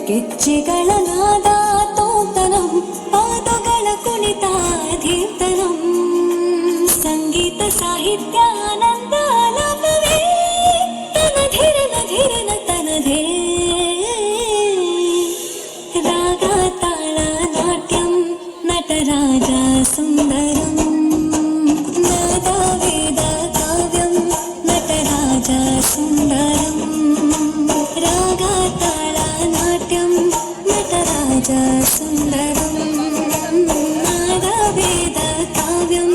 ಗೆಜ್ಜೆಗಳ ನಾದ ತೋಂತನಂ ಪಾದಗಳ ಕುಣಿತ ಧೀರ್ತನಂ ಸಂಗೀತ ಸಾಹಿತ್ಯ ಆನಂದ ಲಾಭವೇ ತನಧಿರನ ಧಿರನ ತನಧೇ ರಾಗ ತಾಳ ನಾಟ್ಯಂ ನಟರಾಜ ಸುಂದರಂ ನಾದ ವೇದ ಕಾವ್ಯಂ ನಟರಾಜ ಸುಂದರಂ ರಾಗ ತಾಳ ನಾಟ್ಯಂ ನಟರಾಜ ಸುಂದರಂ ನಾದ ವೇದ ಕಾವ್ಯಂ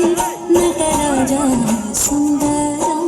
ನಟರಾಜ ಸುಂದರಂ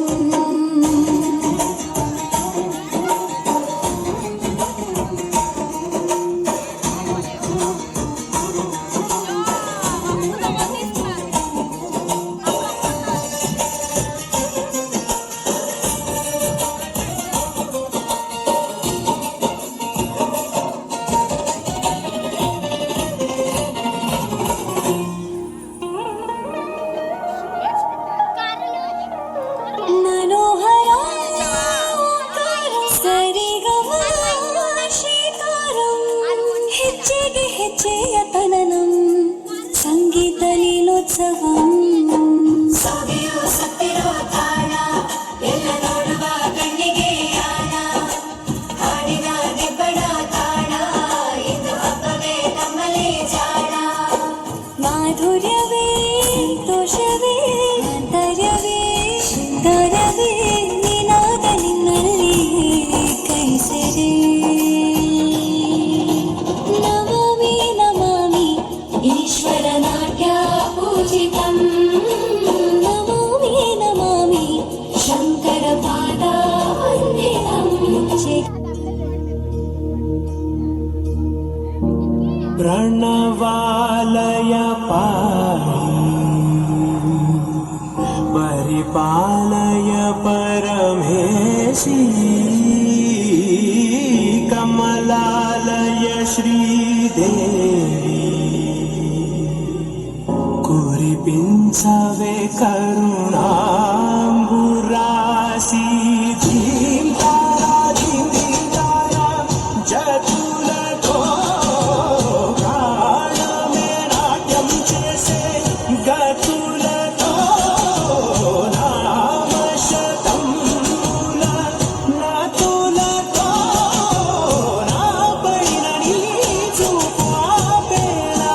ಹೆಜ್ಜೆಯತನನಂ ಸಂಗೀತ ಲೀಲೋತ್ಸವಂ ಸವಿಯು ಸತ್ತಿರೋ ತಾಣ ಎಲ್ಲ ನೋಡುವ ಕಣ್ಣಿಗೆ ಯಾಣ ಹಾಡಿನ ದಿಬ್ಬಣ ತಾಣ ಇದು ಹಬ್ಬವೇ ನಮ್ಮಲ್ಲಿ ಜಾಣ ಮಾಧುರ್ಯವೇ ದೋಷವೇ ಆಂತರ್ಯವೇ ಶೃಂಗಾರವೇ ನಿನಾದ ನಿನ್ನಲ್ಲಿ ಕೈ ಸೆರೆ ಈಶ್ವರ ನಾಟ್ಯ ಪೂಜಿತಂ ನಮಾಮಿ ನಮಾಮಿ ಶಂಕರ ಪಾದ ವಂದಿತಂ ಪ್ರಣವಾಲಯ ಪಾಹಿ ಪರಿಪಾಲಯ ಪರಮೇಶಿ ಕಮಲಾಲಯ ಶ್ರೀದೇವಿ కురిపించవే కరుణాంబురాశి ధీంతారా ధీంతారా జతులతో ప్రాణమే నాట్యం చేసే గతులతో నామశతంబుల నాతులతో నా పైన నీ చూపాపేలా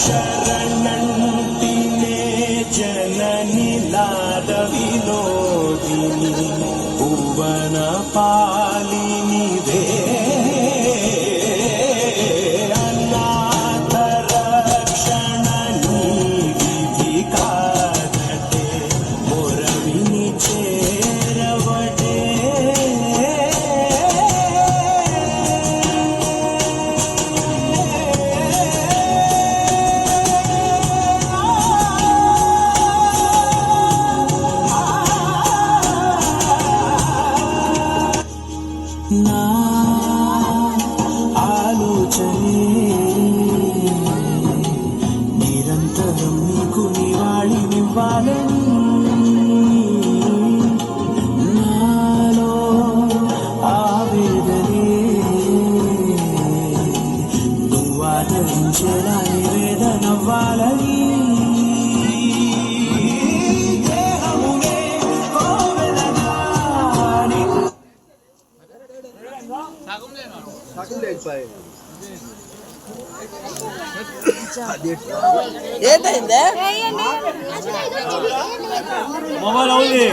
శరణంటినే జనని నాద వినోదిని భువన పాలినిదే అనాథ రక్షణ నీ విధి కాదటే మొరవిని చేరవటే నా ఆలోచనే నిరంతరం నీకు నివాళినివ్వాలని నాలో ఆవేదనే నువ్వు ఆదరించేలా నివేదనవ్వాలని ఏంటైందే మొబైల్ అవుతుంది